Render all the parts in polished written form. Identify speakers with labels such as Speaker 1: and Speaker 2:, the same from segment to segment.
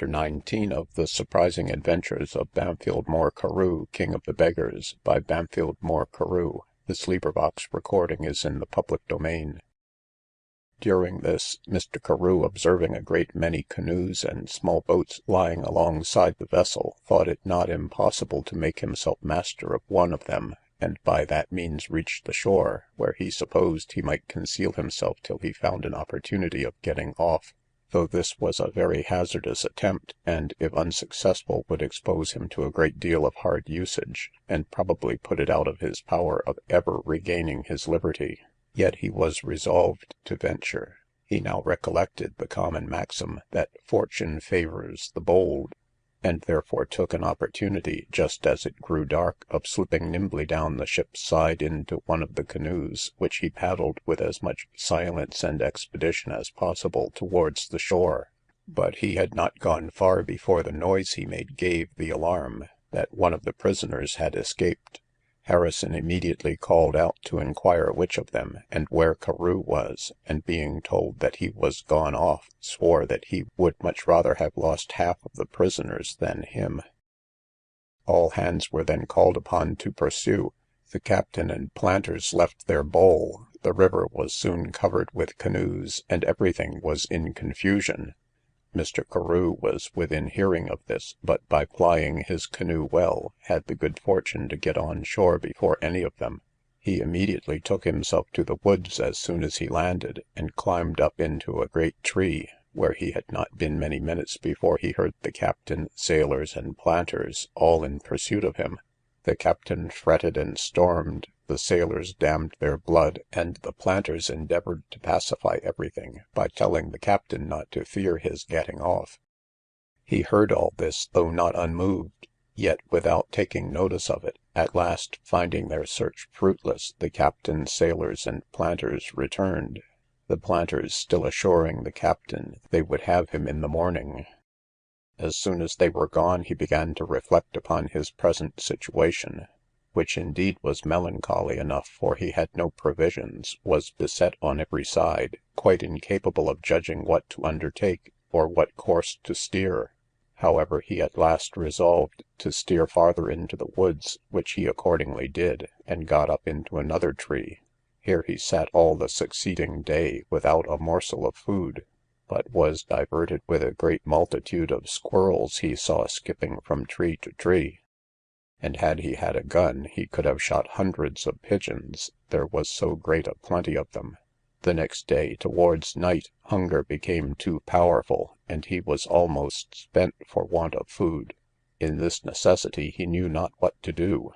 Speaker 1: Chapter 19 of the surprising adventures of Bampfylde Moore Carew, King of the Beggars, by Bampfylde Moore Carew. This recording is in the public domain. During this, Mr. Carew, observing a great many canoes and small boats lying alongside the vessel, thought it not impossible to make himself master of one of them, and by that means reach the shore, where he supposed he might conceal himself till he found an opportunity of getting off, though this was a very hazardous attempt, and, if unsuccessful, would expose him to a great deal of hard usage, and probably put it out of his power of ever regaining his liberty. Yet he was resolved to venture. He now recollected the common maxim, that fortune favours the bold, and therefore took an opportunity, just as it grew dark, of slipping nimbly down the ship's side into one of the canoes, which he paddled with as much silence and expedition as possible towards the shore. But he had not gone far before the noise he made gave the alarm that one of the prisoners had escaped. Harrison immediately called out to inquire which of them, and where Carew was, and being told that he was gone off, swore that he would much rather have lost half of the prisoners than him. All hands were then called upon to pursue. The captain and planters left their bowl. The river was soon covered with canoes, and everything was in confusion. Mr. Carew was within hearing of this, but by plying his canoe well, had the good fortune to get on shore before any of them. He immediately took himself to the woods as soon as he landed, and climbed up into a great tree, where he had not been many minutes before he heard the captain, sailors, and planters, all in pursuit of him. The captain fretted and stormed, the sailors damned their blood, and the planters endeavoured to pacify everything, by telling the captain not to fear his getting off. He heard all this, though not unmoved, yet without taking notice of it. At last, finding their search fruitless, the captain, sailors, and planters returned, the planters still assuring the captain they would have him in the morning. As soon as they were gone, he began to reflect upon his present situation, which indeed was melancholy enough, for he had no provisions, was beset on every side, quite incapable of judging what to undertake, or what course to steer. However, he at last resolved to steer farther into the woods, which he accordingly did, and got up into another tree. Here he sat all the succeeding day without a morsel of food, but was diverted with a great multitude of squirrels he saw skipping from tree to tree. And had he had a gun, he could have shot hundreds of pigeons, there was so great a plenty of them. The next day, towards night, hunger became too powerful, and he was almost spent for want of food. In this necessity he knew not what to do.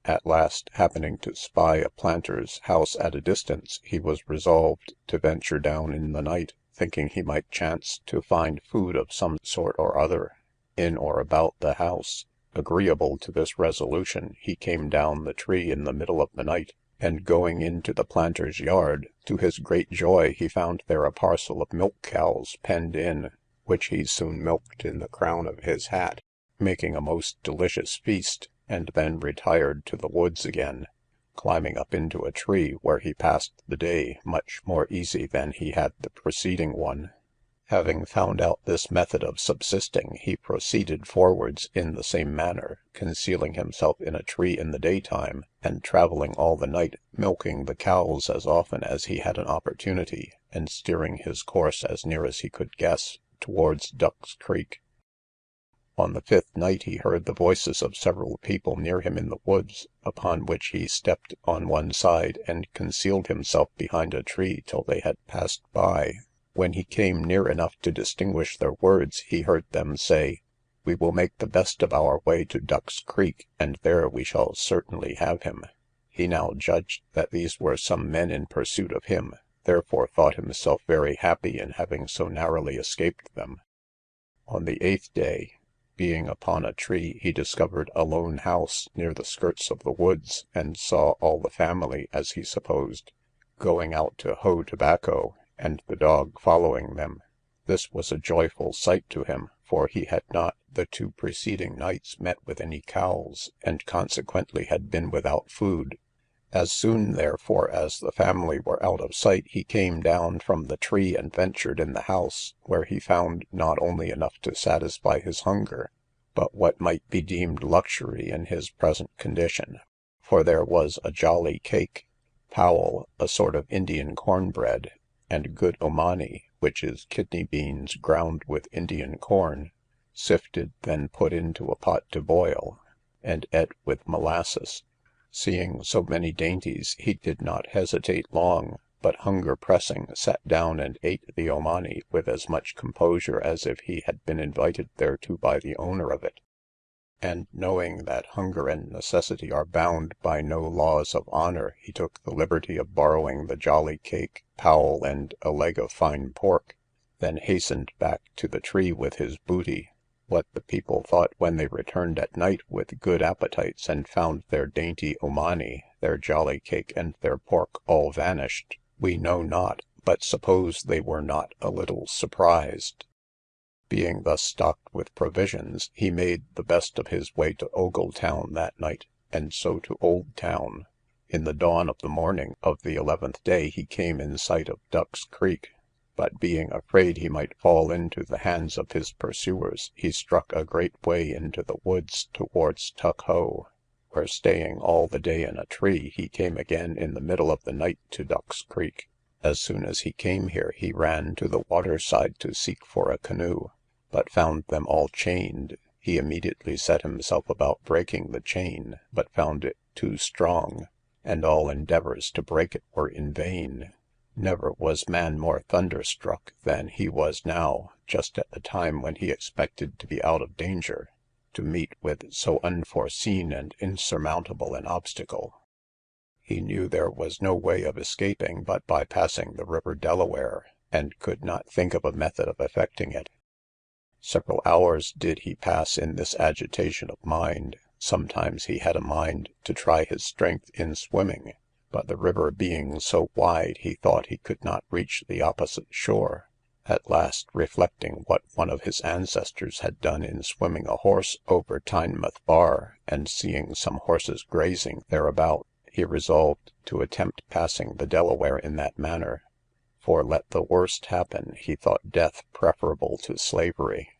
Speaker 1: At last, happening to spy a planter's house at a distance, he was resolved to venture down in the night, thinking he might chance to find food of some sort or other, in or about the house. Agreeable to this resolution, he came down the tree in the middle of the night, and going into the planter's yard, to his great joy he found there a parcel of milk cows penned in, which he soon milked in the crown of his hat, making a most delicious feast, and then retired to the woods again, climbing up into a tree, where he passed the day much more easy than he had the preceding one. Having found out this method of subsisting, he proceeded forwards in the same manner, concealing himself in a tree in the daytime, and travelling all the night, milking the cows as often as he had an opportunity, and steering his course, as near as he could guess, towards Duck's Creek. On the fifth night he heard the voices of several people near him in the woods, upon which he stepped on one side, and concealed himself behind a tree till they had passed by. When he came near enough to distinguish their words, he heard them say, "We will make the best of our way to Duck's Creek, and there we shall certainly have him." He now judged that these were some men in pursuit of him, therefore thought himself very happy in having so narrowly escaped them. On the eighth day, being upon a tree, he discovered a lone house near the skirts of the woods, and saw all the family, as he supposed, going out to hoe tobacco, and the dog following them. This was a joyful sight to him, for he had not the 2 preceding nights met with any cows, and consequently had been without food. As soon, therefore, as the family were out of sight, he came down from the tree and ventured in the house, where he found not only enough to satisfy his hunger, but what might be deemed luxury in his present condition; for there was a jolly cake, powell, a sort of Indian corn bread, and good omani, which is kidney beans ground with Indian corn, sifted, then put into a pot to boil, and ate with molasses. Seeing so many dainties, he did not hesitate long, but hunger pressing, sat down and ate the omani with as much composure as if he had been invited thereto by the owner of it; and, knowing that hunger and necessity are bound by no laws of honour, he took the liberty of borrowing the jolly cake, powell, and a leg of fine pork, then hastened back to the tree with his booty. What the people thought when they returned at night with good appetites, and found their dainty omani, their jolly cake, and their pork all vanished, we know not, but suppose they were not a little surprised. Being thus stocked with provisions, he made the best of his way to Ogletown that night, and so to Old Town. In the dawn of the morning of the 11th day he came in sight of Duck's Creek, but being afraid he might fall into the hands of his pursuers, he struck a great way into the woods towards Tuckhoe, where, staying all the day in a tree, he came again in the middle of the night to Duck's Creek. As soon as he came here, he ran to the water side to seek for a canoe, but found them all chained. He immediately set himself about breaking the chain, but found it too strong, and all endeavours to break it were in vain. Never was man more thunderstruck than he was now, just at the time when he expected to be out of danger, to meet with so unforeseen and insurmountable an obstacle. He knew there was no way of escaping but by passing the river Delaware, and could not think of a method of effecting it. Several hours did he pass in this agitation of mind. Sometimes he had a mind to try his strength in swimming, but the river being so wide, he thought he could not reach the opposite shore. At last, reflecting what one of his ancestors had done in swimming a horse over Tynemouth Bar, and seeing some horses grazing thereabout, he resolved to attempt passing the Delaware in that manner; for let the worst happen, he thought death preferable to slavery.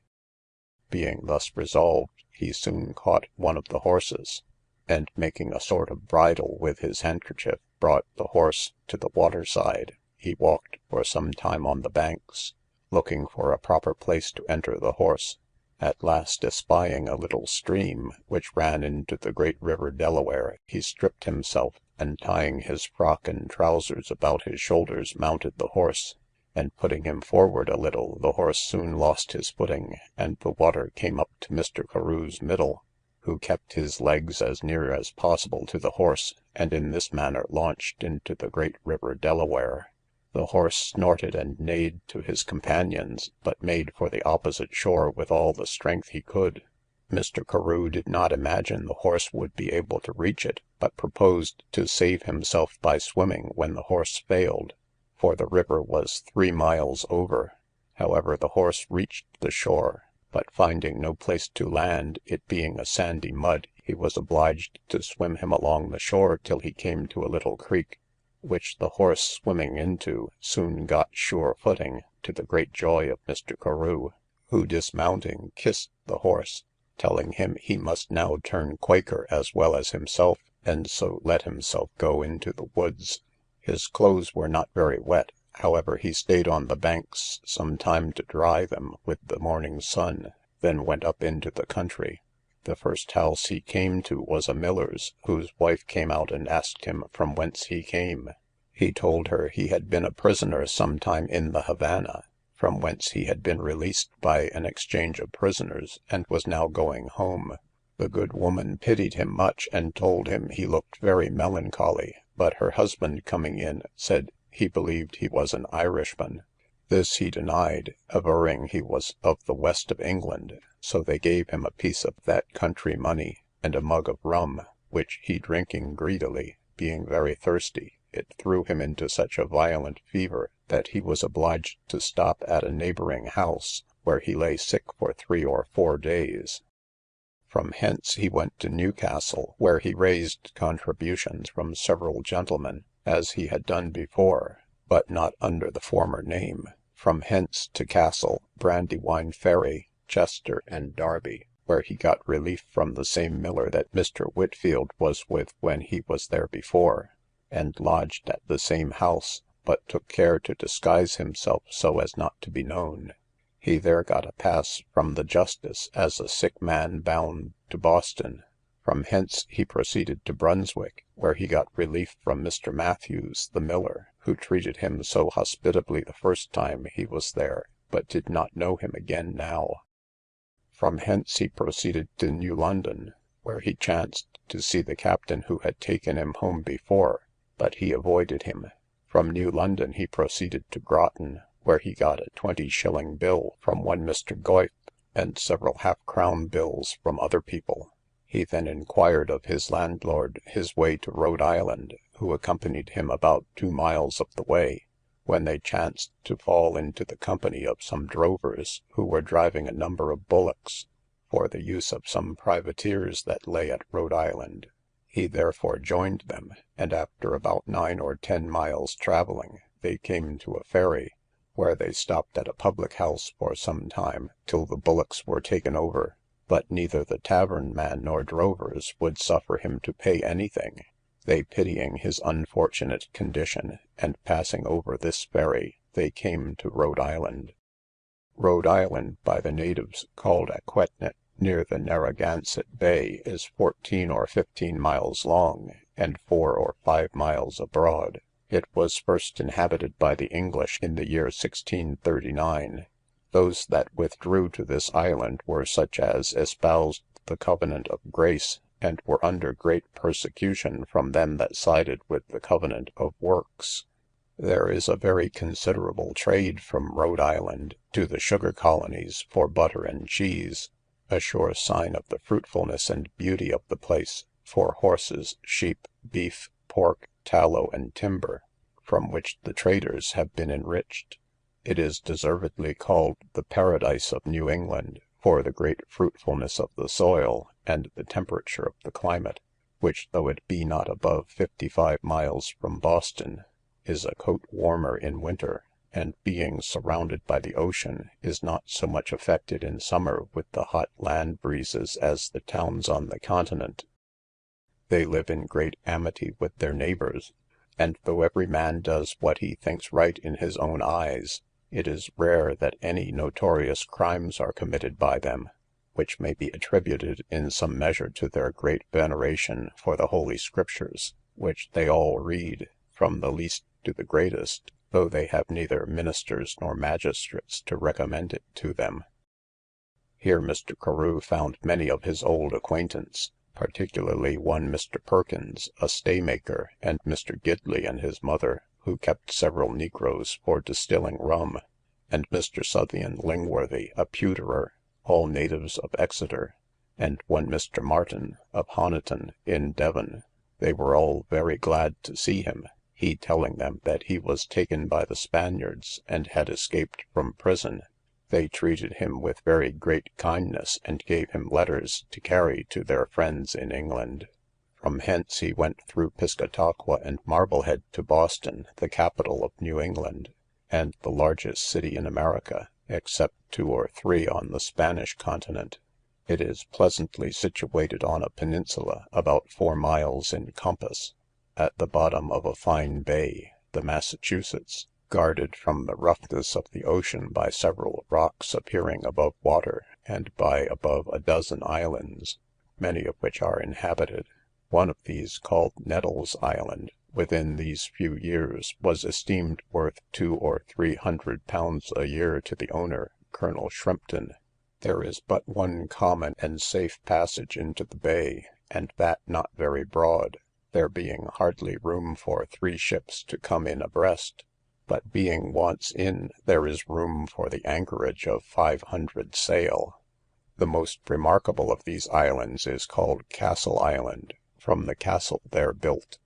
Speaker 1: Being thus resolved, he soon caught one of the horses, and making a sort of bridle with his handkerchief, brought the horse to the water side. He walked for some time on the banks, looking for a proper place to enter the horse. At last, espying a little stream, which ran into the great river Delaware, he stripped himself, and tying his frock and trousers about his shoulders, mounted the horse, and putting him forward a little, the horse soon lost his footing, and the water came up to Mr. Carew's middle, who kept his legs as near as possible to the horse, and in this manner launched into the great river Delaware. The horse snorted and neighed to his companions, but made for the opposite shore with all the strength he could. Mr. Carew did not imagine the horse would be able to reach it, but proposed to save himself by swimming when the horse failed, for the river was 3 miles over. However, the horse reached the shore, but finding no place to land, it being a sandy mud, he was obliged to swim him along the shore till he came to a little creek, which the horse swimming into, soon got sure footing, to the great joy of Mr. Carew, who dismounting, kissed the horse, telling him he must now turn Quaker as well as himself, and so let himself go into the woods. His clothes were not very wet, however he stayed on the banks some time to dry them with the morning sun, then went up into the country. The first house he came to was a miller's, whose wife came out and asked him from whence he came. He told her he had been a prisoner some time in the Havana, from whence he had been released by an exchange of prisoners, and was now going home. The good woman pitied him much, and told him he looked very melancholy, but her husband coming in, said he believed he was an Irishman. This he denied, averring he was of the west of England, so they gave him a piece of that country money, and a mug of rum, which he drinking greedily, being very thirsty, it threw him into such a violent fever, that he was obliged to stop at a neighbouring house, where he lay sick for 3 or 4 days. From hence he went to Newcastle, where he raised contributions from several gentlemen, as he had done before, but not under the former name. From hence to Castle, Brandywine Ferry, Chester, and Derby, where he got relief from the same miller that Mr. Whitfield was with when he was there before, and lodged at the same house, but took care to disguise himself so as not to be known. He there got a pass from the justice as a sick man bound to Boston. From hence he proceeded to Brunswick, where he got relief from Mr. Matthews the miller, who treated him so hospitably the first time he was there, but did not know him again now. From hence he proceeded to New London, where he chanced to see the captain who had taken him home before, but he avoided him. From New London he proceeded to Groton, where he got a 20-shilling bill from one Mr. Goadby, and several half-crown bills from other people. He then inquired of his landlord his way to Rhode Island, who accompanied him about 2 miles of the way, when they chanced to fall into the company of some drovers, who were driving a number of bullocks, for the use of some privateers that lay at Rhode Island. He therefore joined them, and after about 9 or 10 miles travelling, they came to a ferry, where they stopped at a public house for some time, till the bullocks were taken over, but neither the tavern man nor drovers would suffer him to pay anything, they pitying his unfortunate condition, and passing over this ferry, they came to Rhode Island. Rhode Island, by the natives called Aquetnet, near the Narragansett Bay, is 14 or 15 miles long, and 4 or 5 miles abroad. It was first inhabited by the English in the year 1639. Those that withdrew to this island were such as espoused the covenant of grace, and were under great persecution from them that sided with the covenant of works. There is a very considerable trade from Rhode Island to the sugar colonies for butter and cheese, a sure sign of the fruitfulness and beauty of the place, for horses, sheep, beef, pork, tallow, and timber, from which the traders have been enriched. It is deservedly called the paradise of New England, for the great fruitfulness of the soil, and the temperature of the climate, which, though it be not above 55 miles from Boston, is a coat warmer in winter, and being surrounded by the ocean, is not so much affected in summer with the hot land breezes as the towns on the continent. They live in great amity with their neighbours, and though every man does what he thinks right in his own eyes, it is rare that any notorious crimes are committed by them, which may be attributed in some measure to their great veneration for the Holy Scriptures, which they all read, from the least to the greatest, though they have neither ministers nor magistrates to recommend it to them. Here Mr. Carew found many of his old acquaintance, particularly one Mr. Perkins, a staymaker, and Mr. Gidley and his mother, who kept several negroes for distilling rum, and Mr. Southian Lingworthy, a pewterer, all natives of Exeter, and one Mr. Martin, of Honiton, in Devon. They were all very glad to see him, he telling them that he was taken by the Spaniards, and had escaped from prison. They treated him with very great kindness, and gave him letters to carry to their friends in England. From hence he went through Piscataqua and Marblehead to Boston, the capital of New England, and the largest city in America, except 2 or 3 on the Spanish continent. It is pleasantly situated on a peninsula, about 4 miles in compass, at the bottom of a fine bay, the Massachusetts, guarded from the roughness of the ocean by several rocks appearing above water, and by above a dozen islands, many of which are inhabited. One of these, called Nettles Island, within these few years, was esteemed worth 200 or 300 pounds a year to the owner, Colonel Shrimpton. There is but one common and safe passage into the bay, and that not very broad, there being hardly room for 3 ships to come in abreast, but being once in, there is room for the anchorage of 500 sail. The most remarkable of these islands is called Castle Island, from the castle there built.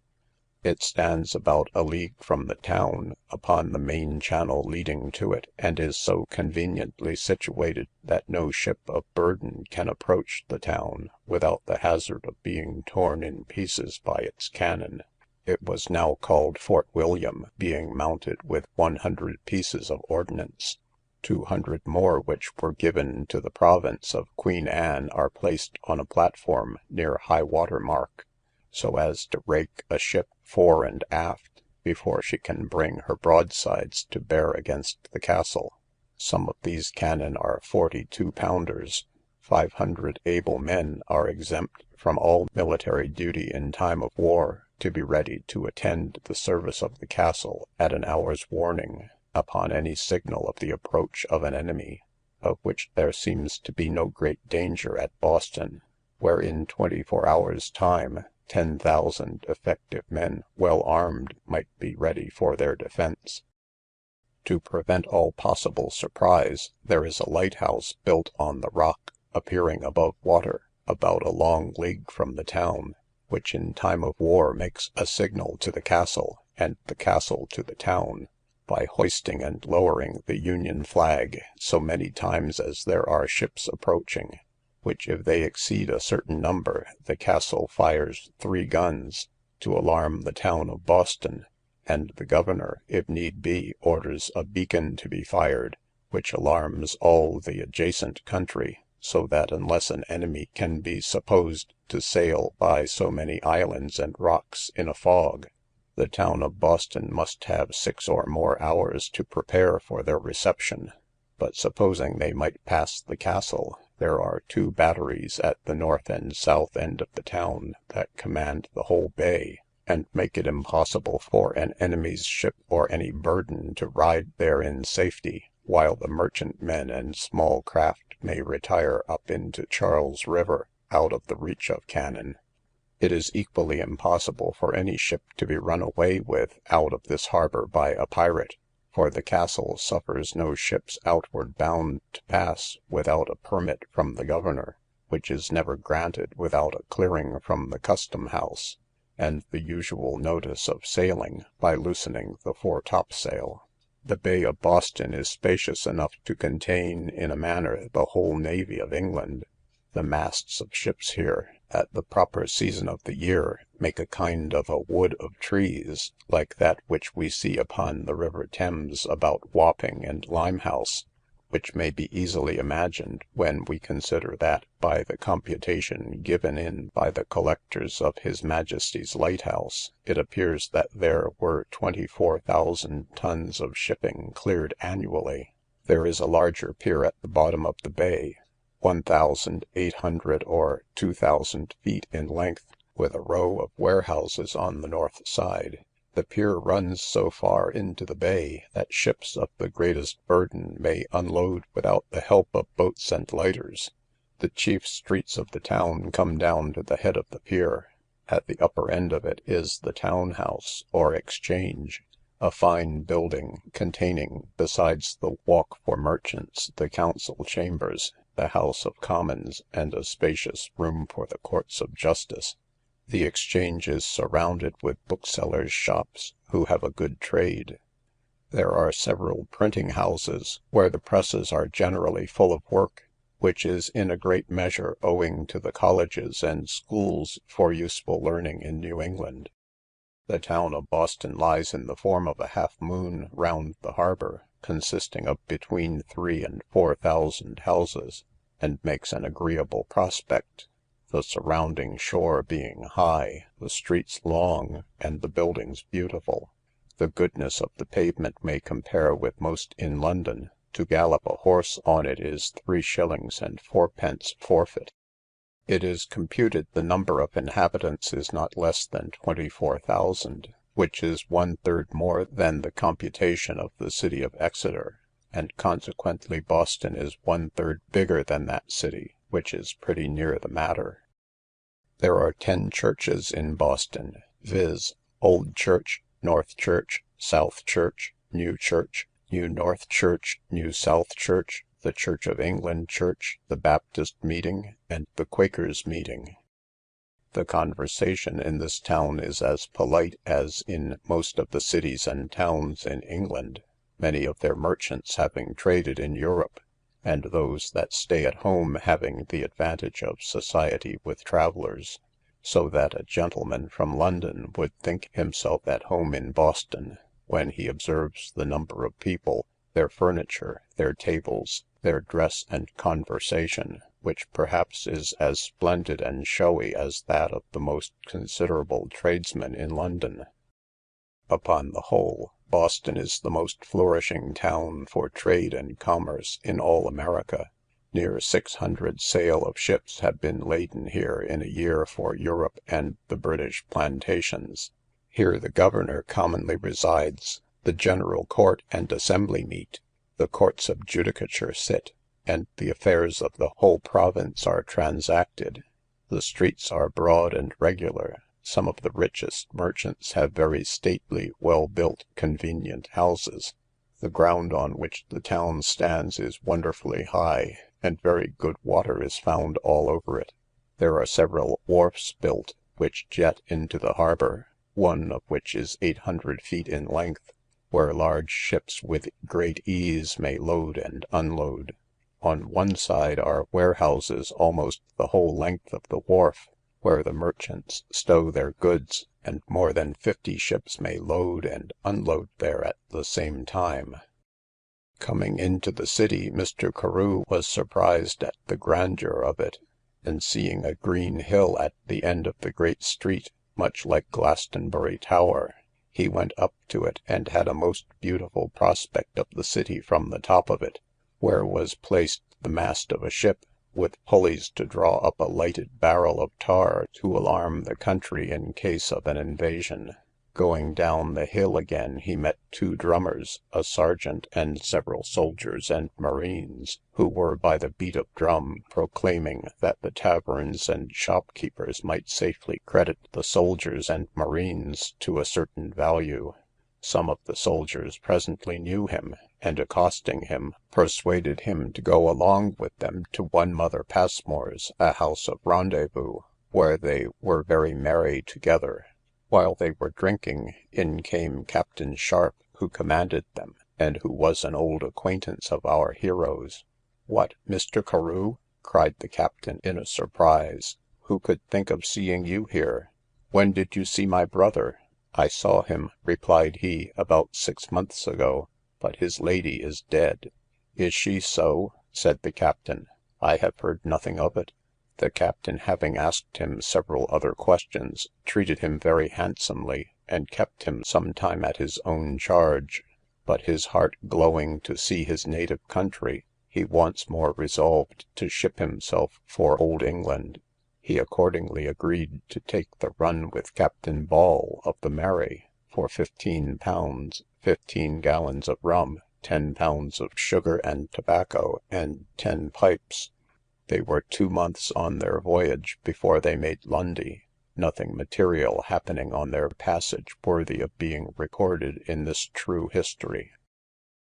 Speaker 1: It stands about a league from the town, upon the main channel leading to it, and is so conveniently situated, that no ship of burden can approach the town, without the hazard of being torn in pieces by its cannon. It was now called Fort William, being mounted with 100 pieces of ordnance. 200 more, which were given to the province of Queen Anne, are placed on a platform near high water mark, so as to rake a ship fore and aft, before she can bring her broadsides to bear against the castle. Some of these cannon are 42-pounders. 500 able men are exempt from all military duty in time of war, to be ready to attend the service of the castle at an hour's warning, upon any signal of the approach of an enemy, of which there seems to be no great danger at Boston, where in 24 hours' time 10,000 effective men, well armed, might be ready for their defence. To prevent all possible surprise, there is a lighthouse built on the rock, appearing above water, about a long league from the town, which in time of war makes a signal to the castle, and the castle to the town, by hoisting and lowering the Union flag so many times as there are ships approaching, which if they exceed a certain number, the castle fires 3 guns, to alarm the town of Boston, and the governor, if need be, orders a beacon to be fired, which alarms all the adjacent country, so that unless an enemy can be supposed to sail by so many islands and rocks in a fog, the town of Boston must have 6 or more hours to prepare for their reception. But supposing they might pass the castle, there are 2 batteries at the north and south end of the town that command the whole bay, and make it impossible for an enemy's ship or any burden to ride there in safety, while the merchantmen and small craft may retire up into Charles River, out of the reach of cannon. It is equally impossible for any ship to be run away with out of this harbour by a pirate, for the castle suffers no ships outward bound to pass without a permit from the governor, which is never granted without a clearing from the custom house, and the usual notice of sailing, by loosening the foretopsail. The Bay of Boston is spacious enough to contain in a manner the whole navy of England. The masts of ships here, at the proper season of the year, make a kind of a wood of trees, like that which we see upon the river Thames about Wapping and Limehouse, which may be easily imagined when we consider that, by the computation given in by the collectors of his Majesty's lighthouse, it appears that there were 24,000 tons of shipping cleared annually. There is a larger pier at the bottom of the bay, 1,800 or 2,000 feet in length, with a row of warehouses on the north side. The pier runs so far into the bay, that ships of the greatest burden may unload without the help of boats and lighters. The chief streets of the town come down to the head of the pier. At the upper end of it is the town house, or exchange, a fine building, containing, besides the walk for merchants, the council chambers, the House of Commons, and a spacious room for the courts of justice. The exchange is surrounded with booksellers' shops, who have a good trade. There are several printing houses, where the presses are generally full of work, which is in a great measure owing to the colleges and schools for useful learning in New England. The town of Boston lies in the form of a half moon round the harbour, consisting of between 3,000 and 4,000 houses, and makes an agreeable prospect, the surrounding shore being high, the streets long, and the buildings beautiful. The goodness of the pavement may compare with most in London. To gallop a horse on it is 3s. and 4d. forfeit. It is computed the number of inhabitants is not less than 24,000, which is 1/3 more than the computation of the city of Exeter, and consequently Boston is 1/3 bigger than that city, which is pretty near the matter. There are 10 churches in Boston, viz., Old Church, North Church, South Church, New North Church, New South Church, the Church of England Church, the Baptist Meeting, and the Quakers' Meeting. The conversation in this town is as polite as in most of the cities and towns in England, many of their merchants having traded in Europe, and those that stay at home having the advantage of society with travellers, so that a gentleman from London would think himself at home in Boston, when he observes the number of people, their furniture, their tables, their dress and conversation, which perhaps is as splendid and showy as that of the most considerable tradesmen in London. Upon the whole, Boston is the most flourishing town for trade and commerce in all America. Near 600 sail of ships have been laden here in a year for Europe and the British plantations. Here the governor commonly resides, the general court and assembly meet, the courts of judicature sit, and the affairs of the whole province are transacted. The streets are broad and regular. Some of the richest merchants have very stately, well-built, convenient houses. The ground on which the town stands is wonderfully high, and very good water is found all over it. There are several wharfs built, which jet into the harbour, one of which is 800 feet in length, where large ships with great ease may load and unload. On one side are warehouses almost the whole length of the wharf, where the merchants stow their goods, and more than 50 ships may load and unload there at the same time. Coming into the city, Mr. Carew was surprised at the grandeur of it, and seeing a green hill at the end of the great street, much like Glastonbury Tower, he went up to it, and had a most beautiful prospect of the city from the top of it, where was placed the mast of a ship, with pulleys to draw up a lighted barrel of tar to alarm the country in case of an invasion. Going down the hill again, he met 2 drummers, a sergeant, and several soldiers and marines, who were by the beat of drum proclaiming that the taverns and shopkeepers might safely credit the soldiers and marines to a certain value. Some of the soldiers presently knew him, and accosting him, persuaded him to go along with them to one Mother Passmore's, a house of rendezvous, where they were very merry together. While they were drinking, in came Captain Sharp, who commanded them, and who was an old acquaintance of our heroes. What, Mr. Carew? cried the captain in a surprise. Who could think of seeing you here? When did you see my brother? I saw him, replied he, about 6 months ago, but his lady is dead. Is she so? said the captain. I have heard nothing of it. The captain, having asked him several other questions, treated him very handsomely, and kept him some time at his own charge. But his heart glowing to see his native country, he once more resolved to ship himself for Old England. He accordingly agreed to take the run with Captain Ball of the Mary for £15, 15 gallons of rum, 10 pounds of sugar and tobacco, and 10 pipes. They were 2 months on their voyage before they made Lundy, nothing material happening on their passage worthy of being recorded in this true history.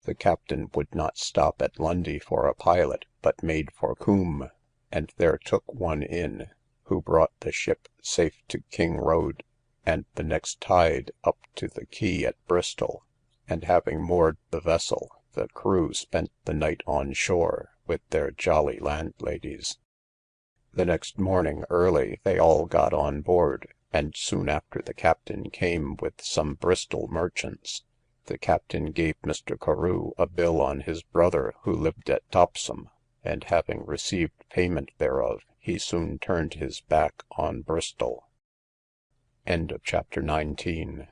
Speaker 1: The captain would not stop at Lundy for a pilot, but made for Combe, and there took one in, who brought the ship safe to King Road, and the next tide up to the quay at Bristol, and having moored the vessel, the crew spent the night on shore with their jolly landladies. The next morning early they all got on board, and soon after the captain came with some Bristol merchants. The captain gave Mr. Carew a bill on his brother who lived at Topsham, and having received payment thereof, he soon turned his back on Bristol. End of chapter 19.